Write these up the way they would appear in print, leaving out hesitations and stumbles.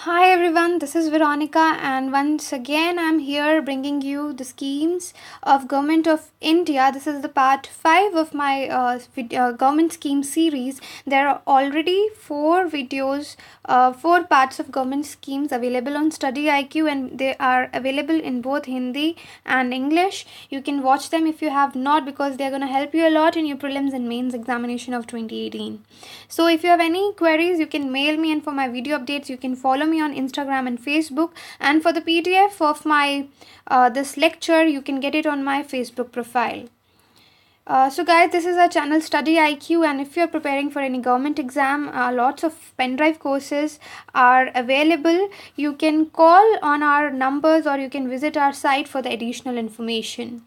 Hi everyone, this is Veronica, and once again I'm here bringing you the schemes of Government of India. This is the part 5 of my government scheme series. There are already 4 videos, 4 parts of government schemes available on StudyIQ, and they are available in both Hindi and English. You can watch them if you have not, because they're going to help you a lot in your Prelims and Mains examination of 2018. So if you have any queries, you can mail me, and for my video updates you can follow me on Instagram and Facebook, and for the PDF of my this lecture you can get it on my Facebook profile. So guys, this is our channel StudyIQ, and if you're preparing for any government exam, lots of pen drive courses are available. You can call on our numbers or you can visit our site for the additional information.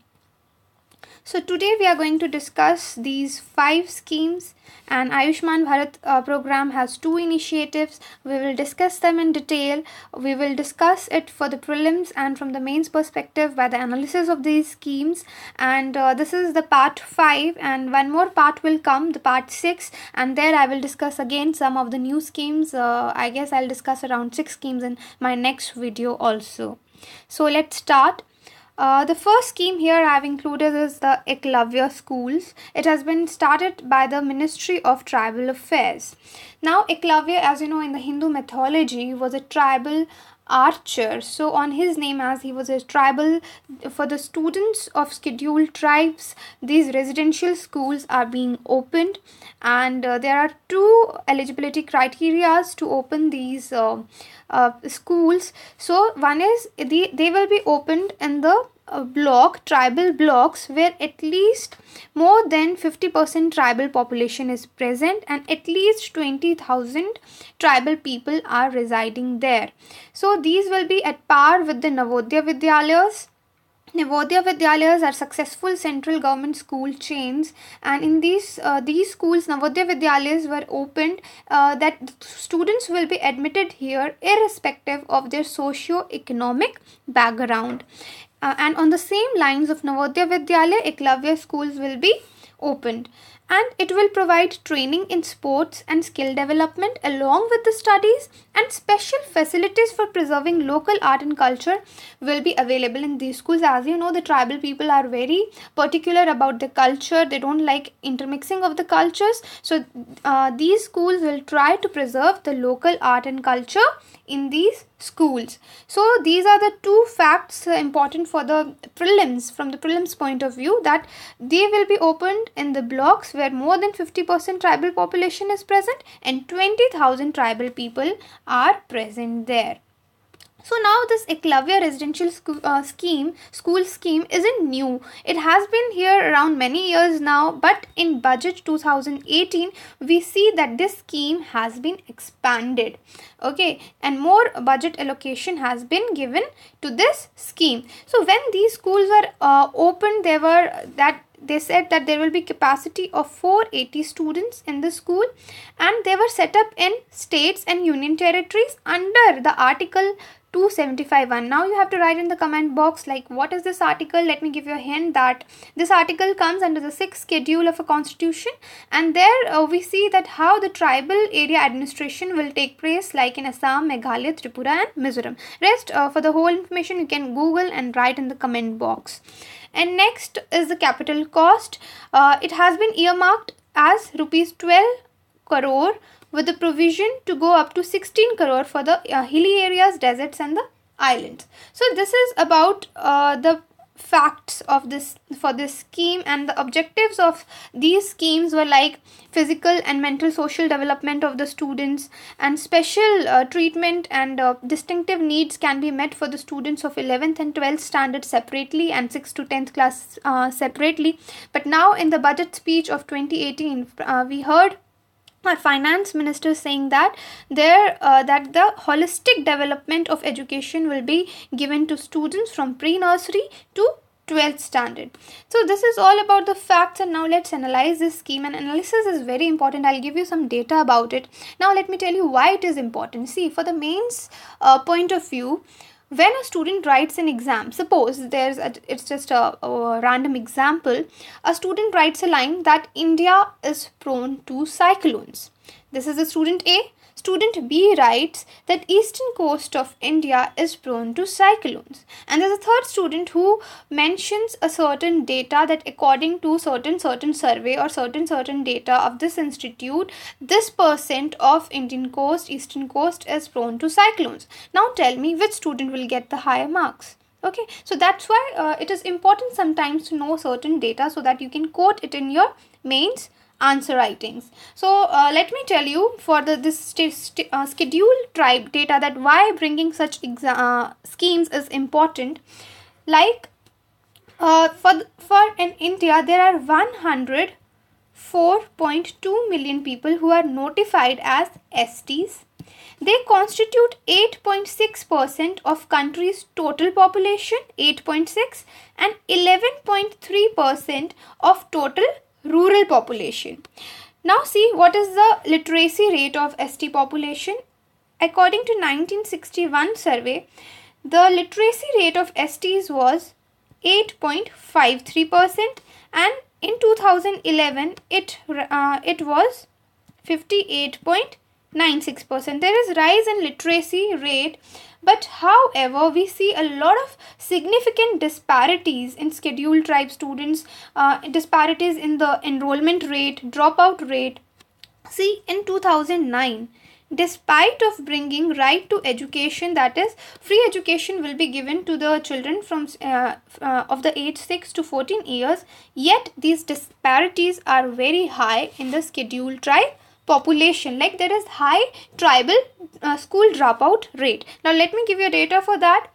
So today we are going to discuss these 5 schemes, and Ayushman Bharat program has 2 initiatives. We will discuss them in detail. We will discuss it for the prelims and from the mains perspective by the analysis of these schemes, and this is the part 5, and one more part will come, the part 6, and there I will discuss again some of the new schemes. I guess I'll discuss around 6 schemes in my next video also. So let's start. The first scheme here I have included is the Eklavya schools. It has been started by the Ministry of Tribal Affairs. Now Eklavya, as you know, in the Hindu mythology was a tribal archer. So on his name, as he was a tribal, for the students of scheduled tribes, these residential schools are being opened, and there are 2 eligibility criteria to open these schools. So one is they will be opened in the tribal blocks where at least more than 50% tribal population is present and at least 20,000 tribal people are residing there. So these will be at par with the Navodaya Vidyalayas. Navodaya Vidyalayas are successful central government school chains, and in these schools, Navodaya Vidyalayas were opened that students will be admitted here irrespective of their socio-economic background. And on the same lines of Navodaya Vidyalaya, Eklavya schools will be opened, and it will provide training in sports and skill development along with the studies, and special facilities for preserving local art and culture will be available in these schools. As you know, the tribal people are very particular about the culture. They don't like intermixing of the cultures. So these schools will try to preserve the local art and culture in these schools. So these are the 2 facts important for the prelims, from the prelims point of view, that they will be opened in the blocks where more than 50% tribal population is present and 20,000 tribal people are present there. So now this Eklavya residential school scheme isn't new. It has been here around many years now, but in budget 2018 we see that this scheme has been expanded. Okay, and more budget allocation has been given to this scheme. So when these schools were opened, they said that there will be capacity of 480 students in the school, and they were set up in states and union territories under the Article 275(1). Now you have to write in the comment box like what is this article. Let me give you a hint that this article comes under the 6th schedule of a constitution, and there we see that how the tribal area administration will take place, like in Assam, Meghalaya, Tripura and Mizoram. Rest for the whole information you can Google and write in the comment box. And next is the capital cost. It has been earmarked as rupees 12 crore with the provision to go up to 16 crore for the hilly areas, deserts and the islands. So this is about the facts of this for this scheme, and the objectives of these schemes were like physical and mental social development of the students, and special treatment and distinctive needs can be met for the students of 11th and 12th standard separately and 6th to 10th class separately. But now in the budget speech of 2018 we heard our finance minister saying that that the holistic development of education will be given to students from pre-nursery to 12th standard. So this is all about the facts, and now let's analyze this scheme. And analysis is very important. I'll give you some data about it. Now let me tell you why it is important. See, for the mains point of view, when a student writes an exam, suppose it's just a random example, a student writes a line that India is prone to cyclones. This is the student A. Student B writes that eastern coast of India is prone to cyclones. And there's a third student who mentions a certain data that according to certain survey or certain data of this institute, this percent of Indian coast, eastern coast is prone to cyclones. Now tell me which student will get the higher marks. Okay, so that's why it is important sometimes to know certain data so that you can quote it in your mains answer writings. So let me tell you for this schedule tribe data that why bringing such schemes is important. Like for in India there are 104.2 million people who are notified as STs. They constitute 8.6% of country's total population, 8.6, and 11.3% of total rural population. Now see what is the literacy rate of ST population. According to 1961 survey, the literacy rate of STs was 8.53%, and in 2011 it was 58.96%. There is rise in literacy rate, but however we see a lot of significant disparities in scheduled tribe students, disparities in the enrollment rate, dropout rate. See, in 2009, despite of bringing right to education, that is free education will be given to the children from of the age 6 to 14 years, yet these disparities are very high in the scheduled tribe population. Like there is high tribal school dropout rate. Now let me give you data for that.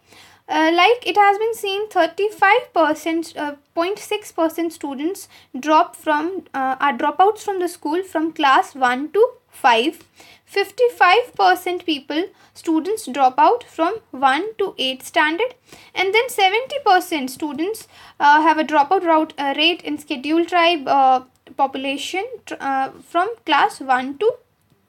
Like it has been seen 35.6% students are dropouts from the school from class 1 to 5. 55% students drop out from 1 to 8 standard, and then 70% students have a dropout rate in scheduled tribe population from class 1 to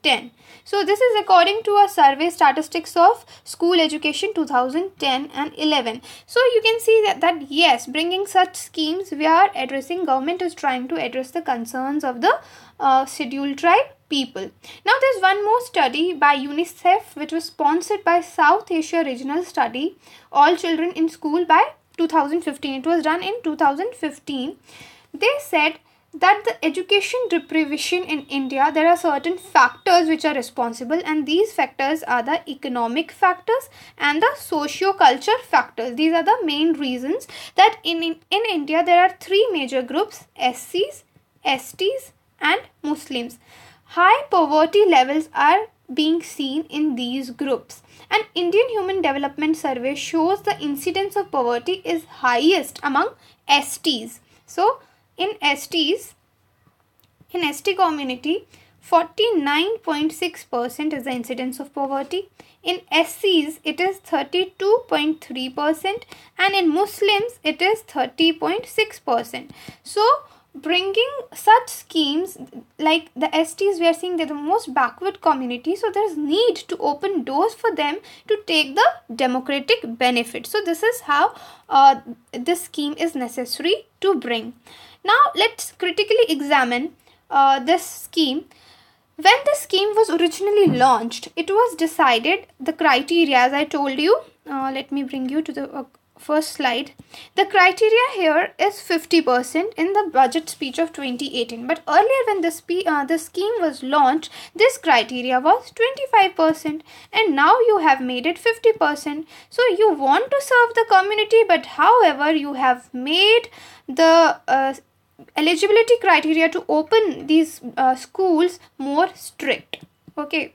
10. So this is according to a survey statistics of school education 2010 and 11. So you can see that yes, bringing such schemes we are addressing, government is trying to address the concerns of the scheduled tribe people. Now there's one more study by UNICEF which was sponsored by South Asia Regional Study, All Children in School by 2015. It was done in 2015. They said that the education deprivation in India, there are certain factors which are responsible, and these factors are the economic factors and the socio-culture factors. These are the main reasons that in India there are three major groups: SCs, STs and Muslims. High poverty levels are being seen in these groups. An Indian Human Development Survey shows the incidence of poverty is highest among STs. So in ST community, 49.6% is the incidence of poverty. In SCs, it is 32.3%, and in Muslims, it is 30.6%. So, bringing such schemes like the STs, we are seeing they're the most backward community, so there is need to open doors for them to take the democratic benefit. So, this is how this scheme is necessary to bring. Now, let's critically examine this scheme. When this scheme was originally launched, it was decided the criteria, as I told you. Let me bring you to the first slide. The criteria here is 50% in the budget speech of 2018. But earlier when the scheme was launched, this criteria was 25%, and now you have made it 50%. So you want to serve the community, but however you have made the eligibility criteria to open these schools more strict. Okay.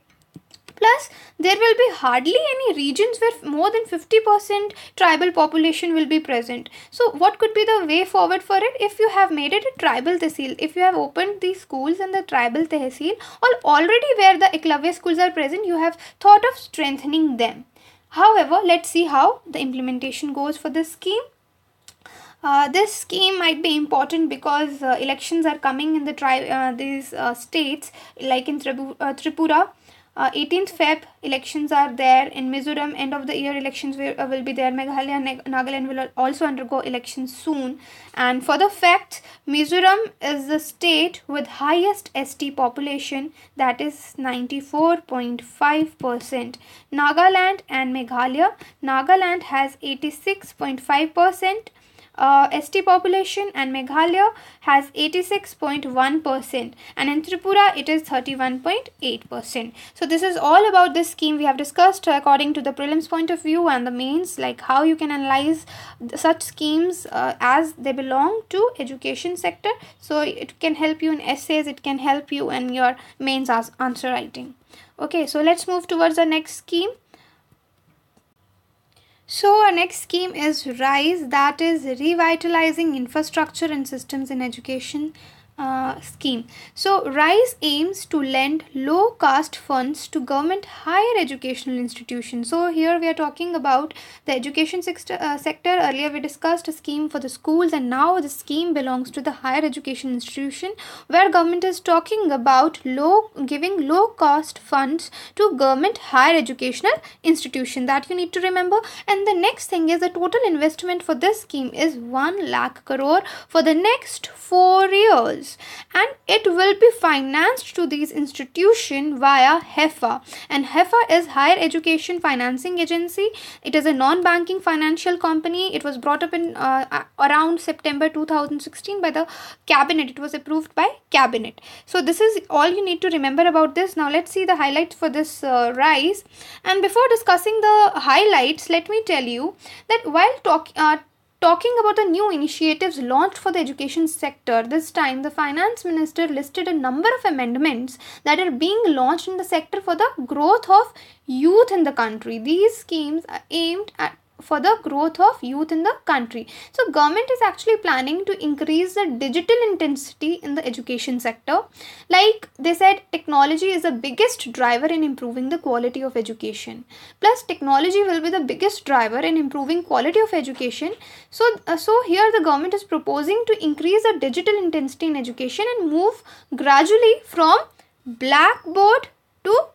Plus, there will be hardly any regions where more than 50% tribal population will be present. So, what could be the way forward for it? If you have made it a tribal tehsil, if you have opened these schools in the tribal tehsil, or already where the Eklavya schools are present, you have thought of strengthening them. However, let's see how the implementation goes for this scheme. This scheme might be important because elections are coming in the these states, like in Tripura. 18th Feb elections are there. In Mizoram, end of the year elections will be there. Meghalaya and Nagaland will also undergo elections soon. And for the fact, Mizoram is the state with highest ST population, that is 94.5%. Nagaland and Meghalaya, Nagaland has 86.5% ST population and Meghalaya has 86.1%, and in Tripura it is 31.8%. So this is all about this scheme. We have discussed according to the prelims point of view and the mains, like how you can analyze such schemes as they belong to education sector. So it can help you in essays, it can help you in your mains answer writing. Okay, so let's move towards the next scheme. So our next scheme is RISE, that is Revitalizing Infrastructure and Systems in Education scheme. So RISE aims to lend low cost funds to government higher educational institutions. So here we are talking about the education sector. Earlier we discussed a scheme for the schools, and now the scheme belongs to the higher education institution, where government is talking about giving low cost funds to government higher educational institution. That you need to remember. And the next thing is the total investment for this scheme is 1 lakh crore for the next 4 years. And it will be financed to these institutions via HEFA, and HEFA is Higher Education Financing Agency. It is a non-banking financial company. It was brought up in around September 2016 by the cabinet. It was approved by cabinet. So this is all you need to remember about this. Now let's see the highlights for this RISE. And before discussing the highlights, let me tell you that while talking about the new initiatives launched for the education sector, this time the finance minister listed a number of amendments that are being launched in the sector for the growth of youth in the country. These schemes are aimed at for the growth of youth in the country. So government is actually planning to increase the digital intensity in the education sector. Like they said, technology is the biggest driver in improving the quality of education. Plus technology will be the biggest driver in improving quality of education. So here the government is proposing to increase the digital intensity in education and move gradually from blackboard to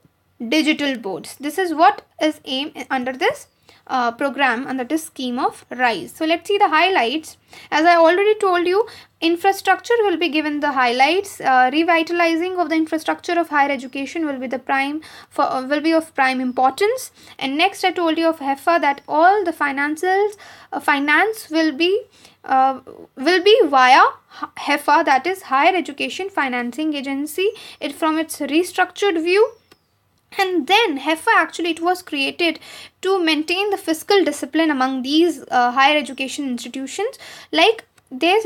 digital boards. This is what is aimed under this program under this scheme of RISE. So let's see the highlights. As I already told you, infrastructure will be given the highlights. Revitalizing of the infrastructure of higher education will be of prime importance. And next I told you of HEFA, that all the finance will be via HEFA, that is Higher Education Financing Agency. It from its restructured view. And then HEFA actually it was created to maintain the fiscal discipline among these higher education institutions. Like they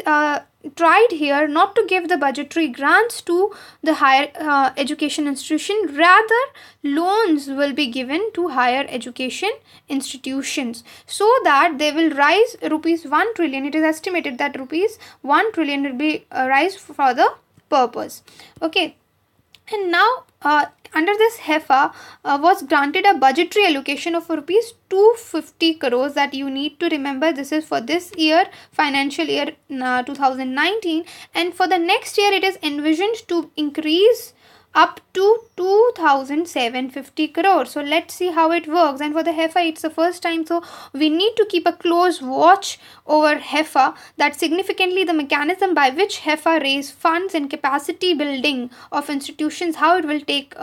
tried here not to give the budgetary grants to the higher education institution, rather loans will be given to higher education institutions so that they will rise rupees 1 trillion. It is estimated that rupees 1 trillion will be rise for the purpose. Okay. And now under this HEFA was granted a budgetary allocation of rupees 250 crores, that you need to remember. This is for this year, financial year 2019, and for the next year it is envisioned to increase up to 2,750 crores. So let's see how it works. And for the HEFA, it's the first time, so we need to keep a close watch over HEFA, that significantly the mechanism by which HEFA raise funds and capacity building of institutions, how it will take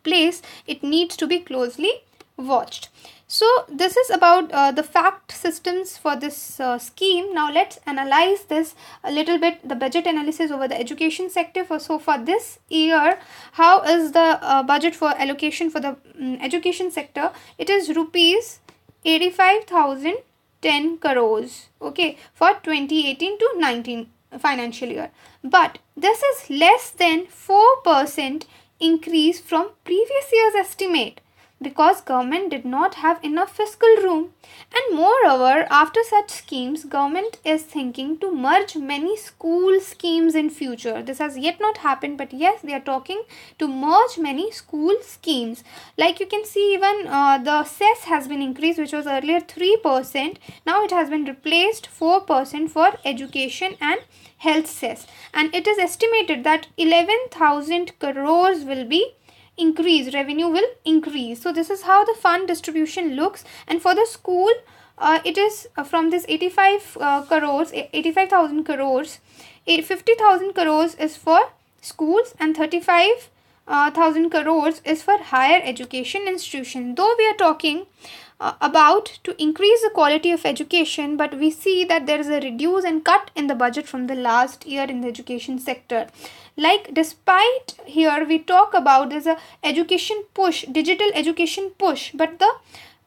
place, it needs to be closely watched. So this is about the fact systems for this scheme. Now let's analyze this a little bit, the budget analysis over the education sector. For this year, how is the budget for allocation for the education sector? It is rupees 85,010 crores, okay, for 2018 to 19 financial year. But this is less than 4% increase from previous year's estimate, because government did not have enough fiscal room. And moreover, after such schemes, government is thinking to merge many school schemes in future. This has yet not happened, but yes, they are talking to merge many school schemes. Like you can see, even the cess has been increased, which was earlier 3%. Now it has been replaced 4% for education and health cess. And it is estimated that 11,000 crores will be increase, revenue will increase. So this is how the fund distribution looks. And for the school, it is from this 85,000 crores, 50,000 crores is for schools and 35,000 crores is for higher education institution. Though we are talking about to increase the quality of education, but we see that there is a reduce and cut in the budget from the last year in the education sector. Like, despite here we talk about there's a education push, digital education push, but the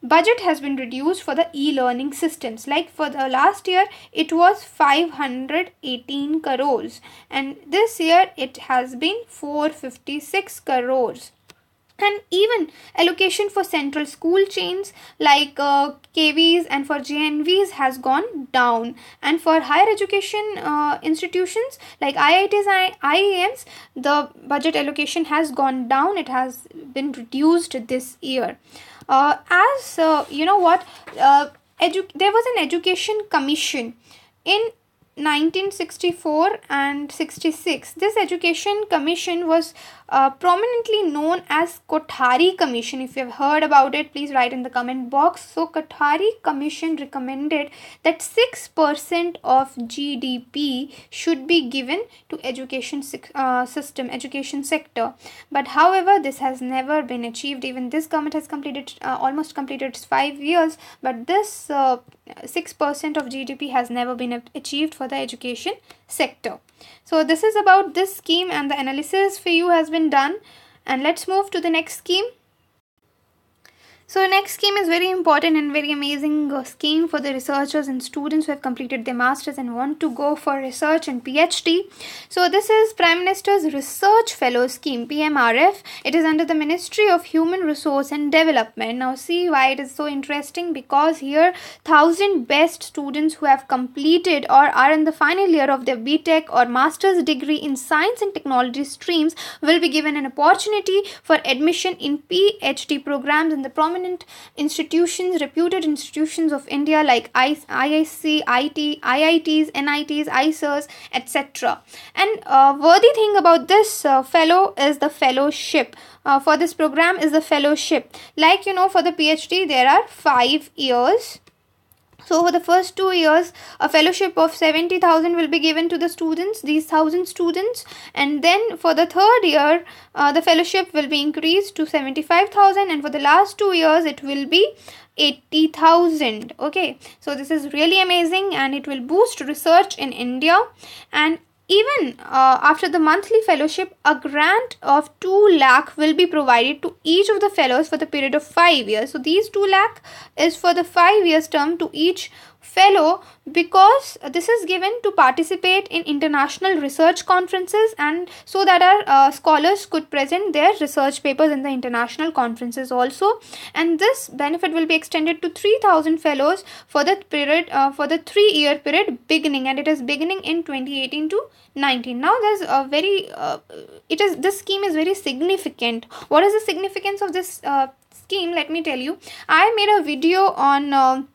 budget has been reduced for the e-learning systems. Like for the last year it was 518 crores and this year it has been 456 crores. And even allocation for central school chains like KVs and for JNVs has gone down. And for higher education institutions like IITs and IIMs, the budget allocation has gone down. It has been reduced this year. You know what, there was an education commission in 1964 and 66. This education commission was prominently known as Kothari Commission. If you have heard about it, please write in the comment box. So Kothari Commission recommended that 6% of GDP should be given to education education sector. But however, this has never been achieved. Even this government has completed almost completed its 5 years, but this 6% of GDP has never been achieved for the education sector. So this is about this scheme, and the analysis for you has been done. And let's move to the next scheme. So the next scheme is very important and very amazing scheme for the researchers and students who have completed their masters and want to go for research and PhD. So this is Prime Minister's Research Fellow Scheme, PMRF. It is under the Ministry of Human Resource and Development. Now see why it is so interesting, because here 1,000 best students who have completed or are in the final year of their BTech or master's degree in science and technology streams will be given an opportunity for admission in PhD programs in the prominent institutions, reputed institutions of India like ISC, IITs, NITs, ISERs, etc. And worthy thing about this fellow is the fellowship. For this program is the fellowship. Like, you know, for the PhD there are 5 years. So for the first 2 years, a fellowship of 70,000 will be given to the students, these 1,000 students. And then for the third year, the fellowship will be increased to 75,000. And for the last 2 years, it will be 80,000. Okay, so this is really amazing and it will boost research in India. And even after the monthly fellowship, a grant of 2 lakh will be provided to each of the fellows for the period of 5 years. So these 2 lakh is for the 5 years term to each fellow, because this is given to participate in international research conferences and so that our scholars could present their research papers in the international conferences also. And this benefit will be extended to 3,000 fellows for the period for the 3-year period beginning, and it is beginning in 2018 to 19. Now there's a very this scheme is very significant. What is the significance of this scheme? Let me tell you. I made a video on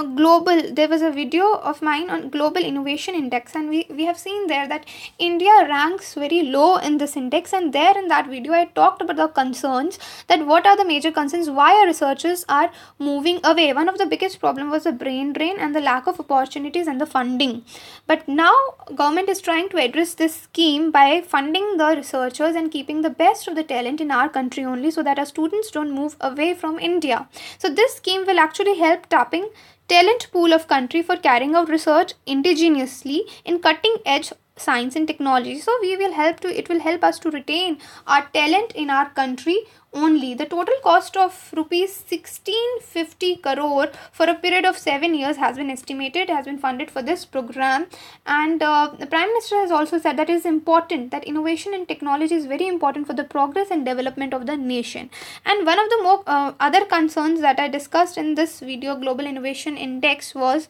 there was a video of mine on Global Innovation Index, and we have seen there that India ranks very low in this index. And there in that video I talked about the concerns, that what are the major concerns, why our researchers are moving away. One of the biggest problem was the brain drain and the lack of opportunities and the funding. But now government is trying to address this scheme by funding the researchers and keeping the best of the talent in our country only, so that our students don't move away from India. So this scheme will actually help tapping talent pool of country for carrying out research indigenously in cutting edge science and technology. So it will help us to retain our talent in our country only. The total cost of rupees 1650 crore for a period of 7 years has been estimated, has been funded for this program. And the Prime Minister has also said that it is important, that innovation and technology is very important for the progress and development of the nation. And one of the more other concerns that I discussed in this video, Global Innovation Index, was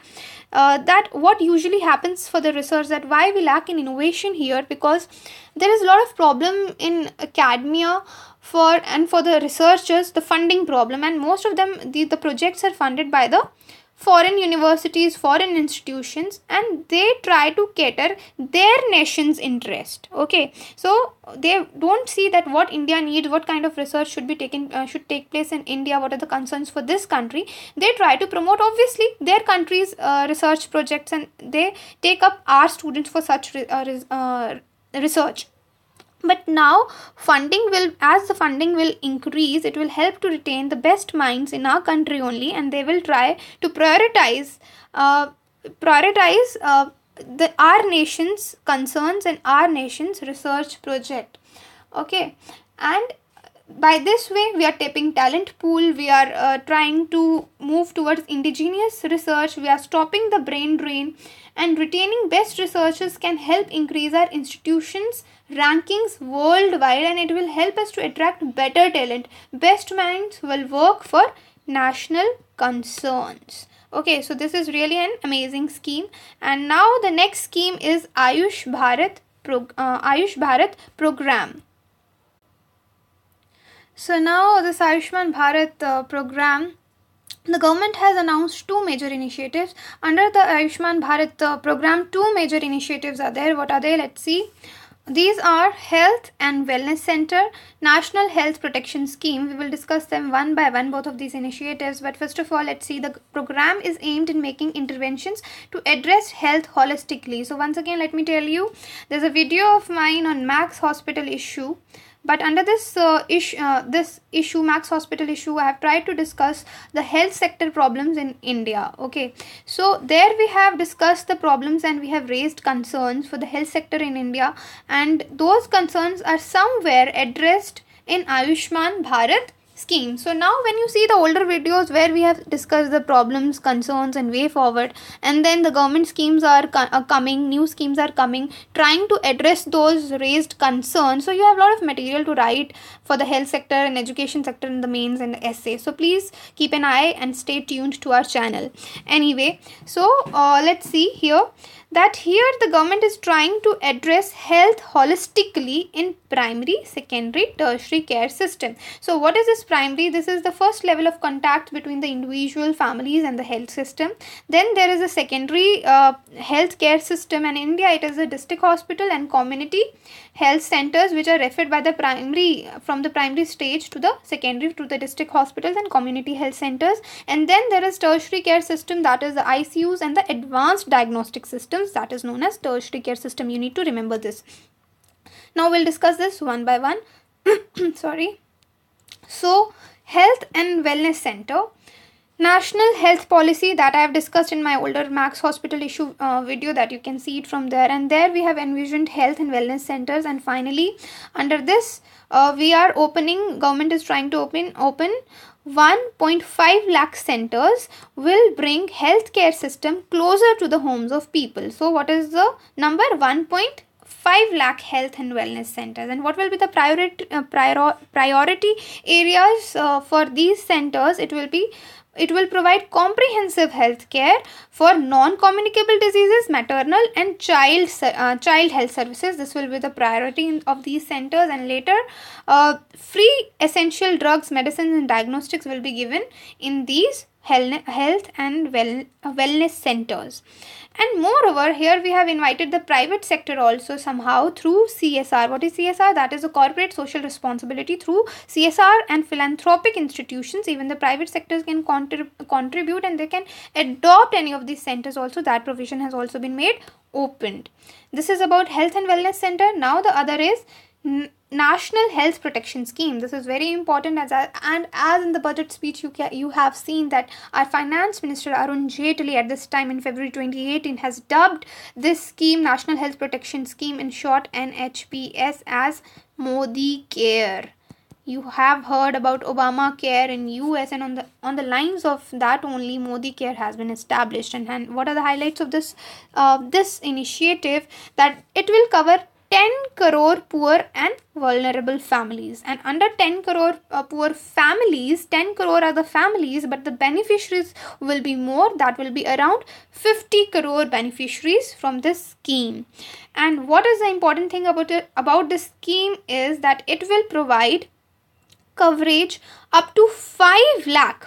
that what usually happens for the research, that why we lack in innovation here, because there is a lot of problem in academia for the researchers, the funding problem, and most of them the projects are funded by the foreign universities, foreign institutions, and they try to cater their nation's interest. Okay, so they don't see that what India needs, what kind of research should be taken, should take place in India, what are the concerns for this country. They try to promote obviously their country's research projects, and they take up our students for such research. But now as the funding will increase, it will help to retain the best minds in our country only, and they will try to prioritize our nation's concerns and our nation's research project. Okay, and by this way we are tapping talent pool, we are trying to move towards indigenous research, we are stopping the brain drain, and retaining best researchers can help increase our institutions rankings worldwide, and it will help us to attract better talent. Best minds will work for national concerns. Okay, so this is really an amazing scheme. And now the next scheme is Ayushman Bharat program. So now this Ayushman Bharat program, the government has announced two major initiatives. Under the Ayushman Bharat program, two major initiatives are there. What are they? Let's see. These are Health and Wellness Center, National Health Protection Scheme. We will discuss them one by one, both of these initiatives. But first of all, let's see. The program is aimed in making interventions to address health holistically. So once again, let me tell you, there's a video of mine on Max Hospital issue. But under this issue, Max Hospital issue, I have tried to discuss the health sector problems in India. Okay, so there we have discussed the problems and we have raised concerns for the health sector in India, and those concerns are somewhere addressed in Ayushman Bharat scheme. So now when you see the older videos where we have discussed the problems, concerns and way forward, and then the government schemes are coming, new schemes are coming, trying to address those raised concerns. So you have a lot of material to write for the health sector and education sector in the mains and the essay. So please keep an eye and stay tuned to our channel. Anyway, so let's see here that here the government is trying to address health holistically in primary, secondary, tertiary care system. So what is this primary? This is the first level of contact between the individual, families and the health system. Then there is a secondary health care system, and in India it is a district hospital and community health centers which are referred by the primary, from the primary stage to the secondary to the district hospitals and community health centers. And then there is tertiary care system, that is the ICUs and the advanced diagnostic systems, that is known as tertiary care system. You need to remember this. Now we'll discuss this one by one. Sorry. So Health and Wellness Center, National Health Policy, that I have discussed in my older Max Hospital issue video, that you can see it from there. And there we have envisioned health and wellness centers. And finally, under this, we are opening, government is trying to open 1.5 lakh centers, will bring healthcare system closer to the homes of people. So what is the number? 1.5 lakh health and wellness centers. And what will be the priority areas for these centers? It will provide comprehensive health care for non-communicable diseases, maternal and child health services. This will be the priority of these centers. And later, free essential drugs, medicines and diagnostics will be given in these health and wellness centers. And moreover, here we have invited the private sector also somehow through CSR. What is CSR? That is a corporate social responsibility. Through CSR and philanthropic institutions, even the private sectors can contribute and they can adopt any of these centers also. That provision has also been made opened. This is about Health and Wellness Center. Now the other is National Health Protection Scheme. This is very important, as in the budget speech you have seen that our Finance Minister Arun Jaitley at this time in February 2018 has dubbed this scheme, National Health Protection Scheme, in short NHPS, as Modi Care. You have heard about Obamacare in US, and on the lines of that only Modi Care has been established. And what are the highlights of this initiative? That it will cover 10 crore poor and vulnerable families. And under 10 crore poor families, 10 crore are the families, but the beneficiaries will be more. That will be around 50 crore beneficiaries from this scheme. And what is the important thing about this scheme is that it will provide coverage up to 5 lakh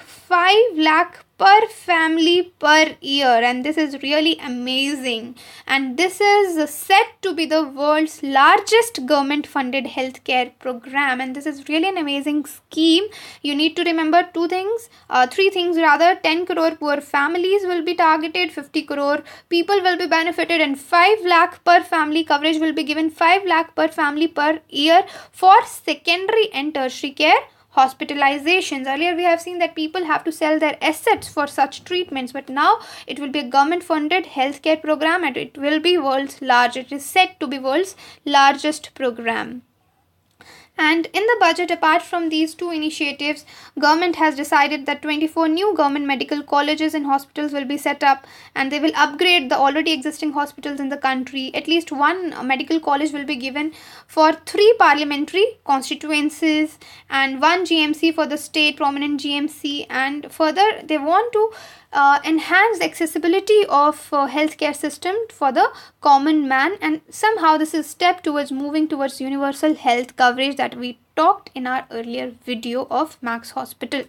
per family per year, and this is really amazing. And this is said to be the world's largest government funded healthcare program, and this is really an amazing scheme. You need to remember three things rather. 10 crore poor families will be targeted, 50 crore people will be benefited, and 5 lakh per family coverage will be given, 5 lakh per family per year for secondary and tertiary care hospitalizations. Earlier we have seen that people have to sell their assets for such treatments, but now it will be a government funded healthcare program, and it will be it is said to be world's largest program. And in the budget, apart from these two initiatives, government has decided that 24 new government medical colleges and hospitals will be set up, and they will upgrade the already existing hospitals in the country. At least one medical college will be given for 3 parliamentary constituencies and 1 GMC for the state, prominent GMC. And further, they want to enhance the accessibility of healthcare system for the common man, and somehow this is a step towards moving towards universal health coverage that we talked in our earlier video of Max Hospital.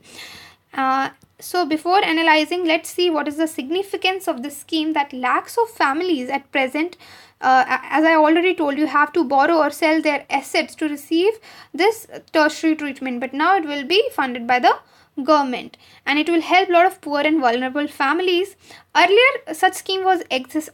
So before analyzing, let's see what is the significance of this scheme, that lakhs of families at present, as I already told you, have to borrow or sell their assets to receive this tertiary treatment, but now it will be funded by the government, and it will help a lot of poor and vulnerable families. Earlier such scheme was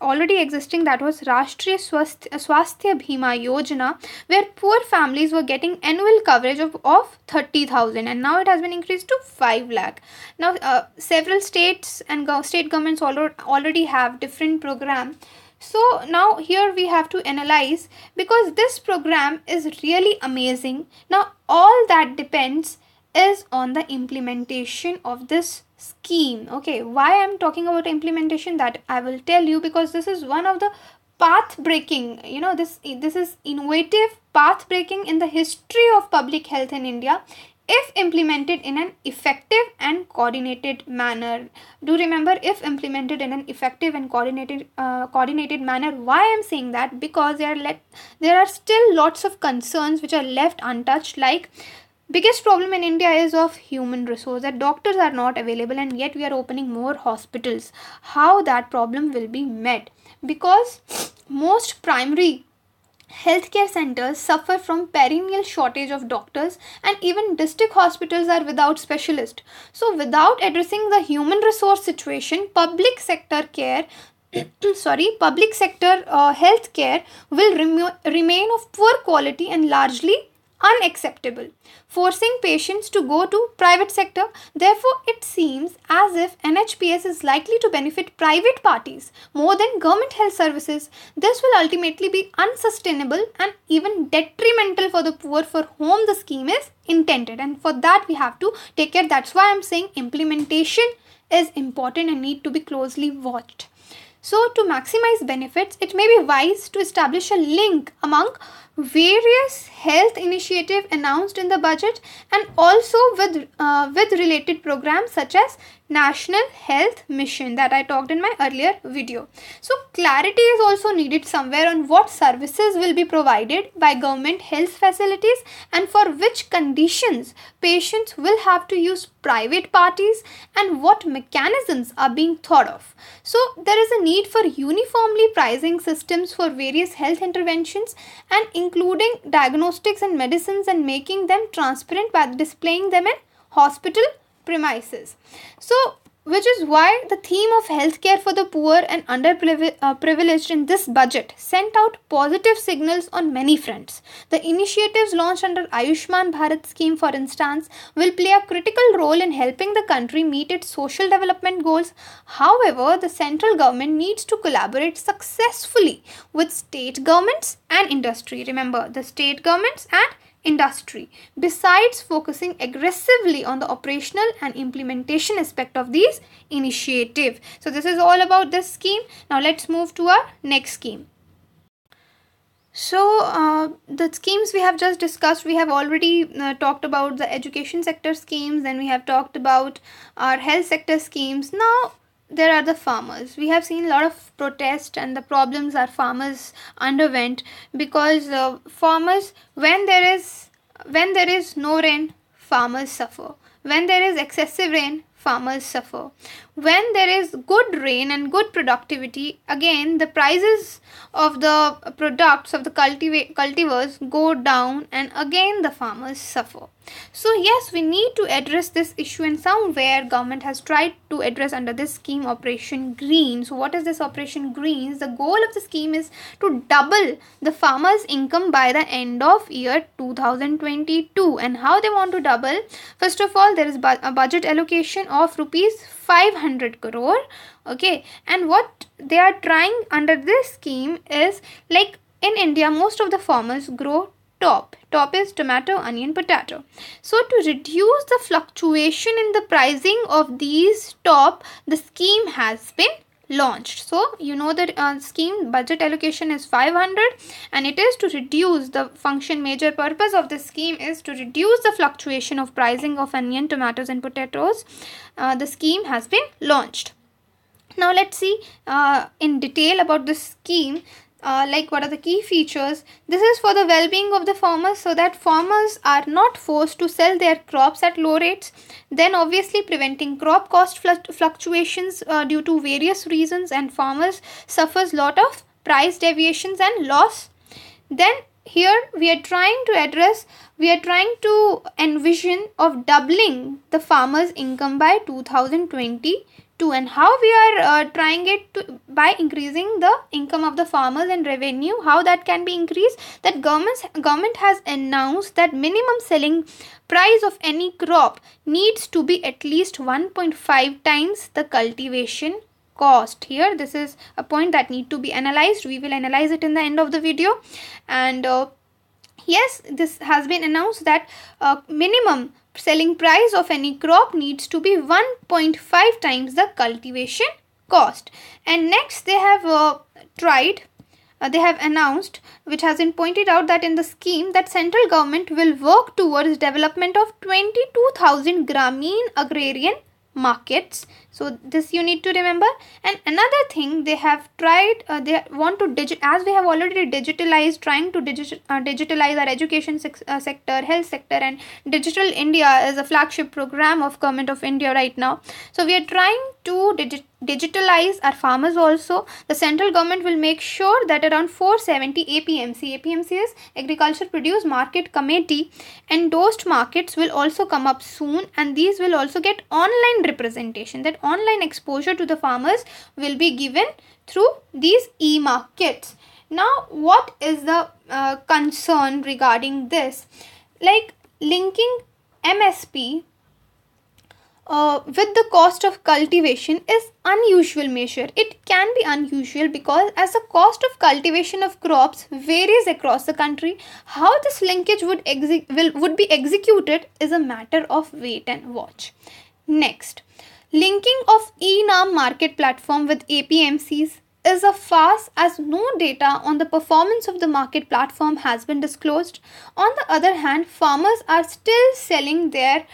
already existing, that was Rashtriya Swasthya Bima Yojana, where poor families were getting annual coverage of 30,000, and now it has been increased to 5 lakh. Now several states and state governments already have different program. So now here we have to analyze, because this program is really amazing. Now all that depends is on the implementation of this scheme. Okay, why I am talking about implementation, that I will tell you, because this is one of the path breaking, this is innovative path breaking in the history of public health in India, if implemented in an effective and coordinated manner. Do remember, if implemented in an effective and coordinated manner. Why I am saying that? Because there are still lots of concerns which are left untouched, like biggest problem in India is of human resource, that doctors are not available, and yet we are opening more hospitals. How that problem will be met? Because most primary healthcare centers suffer from perennial shortage of doctors, and even district hospitals are without specialists. So without addressing the human resource situation, public sector healthcare will remain of poor quality and largely unacceptable, forcing patients to go to private sector. Therefore, it seems as if NHPS is likely to benefit private parties more than government health services. This will ultimately be unsustainable and even detrimental for the poor for whom the scheme is intended, and for that we have to take care. That's why I'm saying implementation is important and need to be closely watched. So to maximize benefits, it may be wise to establish a link among various health initiatives announced in the budget, and also with related programs such as National Health Mission that I talked in my earlier video. So clarity is also needed somewhere on what services will be provided by government health facilities, and for which conditions patients will have to use private parties, and what mechanisms are being thought of. So there is a need for uniformly pricing systems for various health interventions, and including diagnostics and medicines, and making them transparent by displaying them in hospital premises. So which is why the theme of healthcare for the poor and underprivileged in this budget sent out positive signals on many fronts. The initiatives launched under Ayushman Bharat scheme, for instance, will play a critical role in helping the country meet its social development goals. However, the central government needs to collaborate successfully with state governments and industry. Remember, the state governments and industry, besides focusing aggressively on the operational and implementation aspect of these initiatives. So this is all about this scheme. Now let's move to our next scheme. So the schemes we have just discussed, we have already talked about the education sector schemes, then we have talked about our health sector schemes. Now there are the farmers. We have seen a lot of protest and the problems our farmers underwent, because farmers, when there is no rain, farmers suffer. When there is excessive rain, farmers suffer. When there is good rain and good productivity, again the prices of the products of the cultivars go down, and again the farmers suffer. So yes, we need to address this issue, and somewhere government has tried to address under this scheme Operation Green. So what is this Operation Greens? The goal of the scheme is to double the farmers' income by the end of year 2022. And how they want to double? First of all, there is a budget allocation of rupees 500 crore. Okay, and what they are trying under this scheme is, like in India, most of the farmers grow top is tomato, onion, potato. So to reduce the fluctuation in the pricing of these top, the scheme has been launched. So you know the scheme budget allocation is 500, and it is to reduce the major purpose of this scheme is to reduce the fluctuation of pricing of onion, tomatoes and potatoes. The scheme has been launched. Now let's see in detail about this scheme. Like what are the key features? This is for the well-being of the farmers, so that farmers are not forced to sell their crops at low rates. Then obviously preventing crop cost fluctuations due to various reasons, and farmers suffers lot of price deviations and loss. Then here we are trying to envision of doubling the farmers' income by 2022. And how we are trying it to, by increasing the income of the farmers and revenue, how that can be increased? That government has announced that minimum selling price of any crop needs to be at least 1.5 times the cultivation cost. Here this is a point that need to be analyzed. We will analyze it in the end of the video. And yes, this has been announced that minimum selling price of any crop needs to be 1.5 times the cultivation cost. And next they have announced, which has been pointed out, that in the scheme that central government will work towards development of 22,000 Grameen agrarian markets. So this you need to remember. And another thing they have tried, they want to as we have already digitalized, trying to digitalize our education sector, health sector, and Digital India is a flagship program of Government of India right now. So we are trying to digitalize our farmers also. The central government will make sure that around 470 APMC is Agriculture Produce Market Committee endorsed markets will also come up soon, and these will also get online representation. That online exposure to the farmers will be given through these e-markets. Now what is the concern regarding this? Like linking MSP with the cost of cultivation is unusual measure. It can be unusual because as the cost of cultivation of crops varies across the country, how this linkage would be executed is a matter of wait and watch. Next, linking of e-NAM market platform with APMCs is a farce, as no data on the performance of the market platform has been disclosed. On the other hand, farmers are still selling their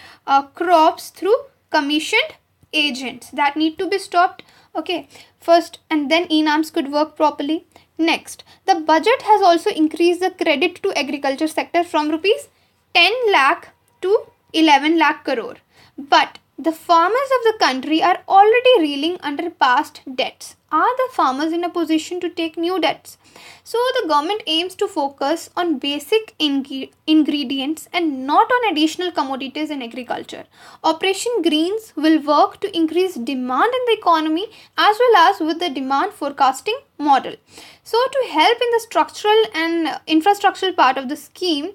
crops through commissioned agents. That need to be stopped. Okay, first, and then e-NAMs could work properly. Next, the budget has also increased the credit to agriculture sector from rupees 10 lakh to 11 lakh crore. But the farmers of the country are already reeling under past debts. Are the farmers in a position to take new debts? So the government aims to focus on basic ingredients and not on additional commodities in agriculture. Operation Greens will work to increase demand in the economy as well as with the demand forecasting model. So to help in the structural and infrastructural part of the scheme,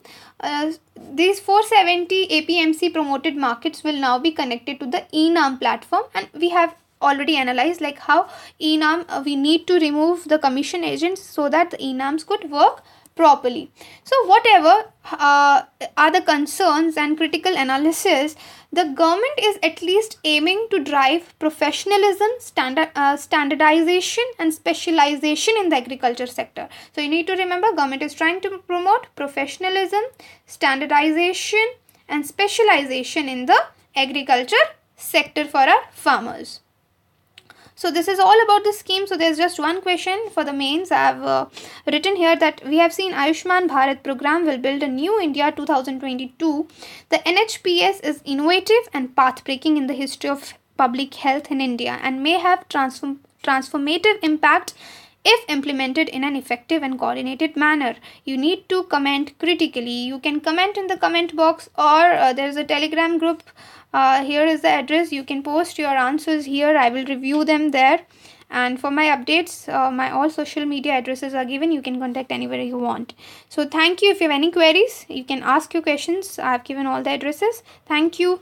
these 470 APMC promoted markets will now be connected to the e-NAM platform, and we have already analyzed like how e-NAM we need to remove the commission agents so that the e-NAMs could work properly. So whatever are the concerns and critical analysis, the government is at least aiming to drive professionalism, standardization and specialization in the agriculture sector. So you need to remember, government is trying to promote professionalism, standardization and specialization in the agriculture sector for our farmers. So this is all about the scheme. So there's just one question for the mains. I have written here that we have seen Ayushman Bharat program will build a new India 2022. The NHPS is innovative and path-breaking in the history of public health in India and may have transformative impact if implemented in an effective and coordinated manner. You need to comment critically. You can comment in the comment box, or there is a Telegram group. Here is the address. You can post your answers here. I will review them there. And for my updates, my all social media addresses are given. You can contact anywhere you want. So thank you. If you have any queries, you can ask your questions. I have given all the addresses. Thank you.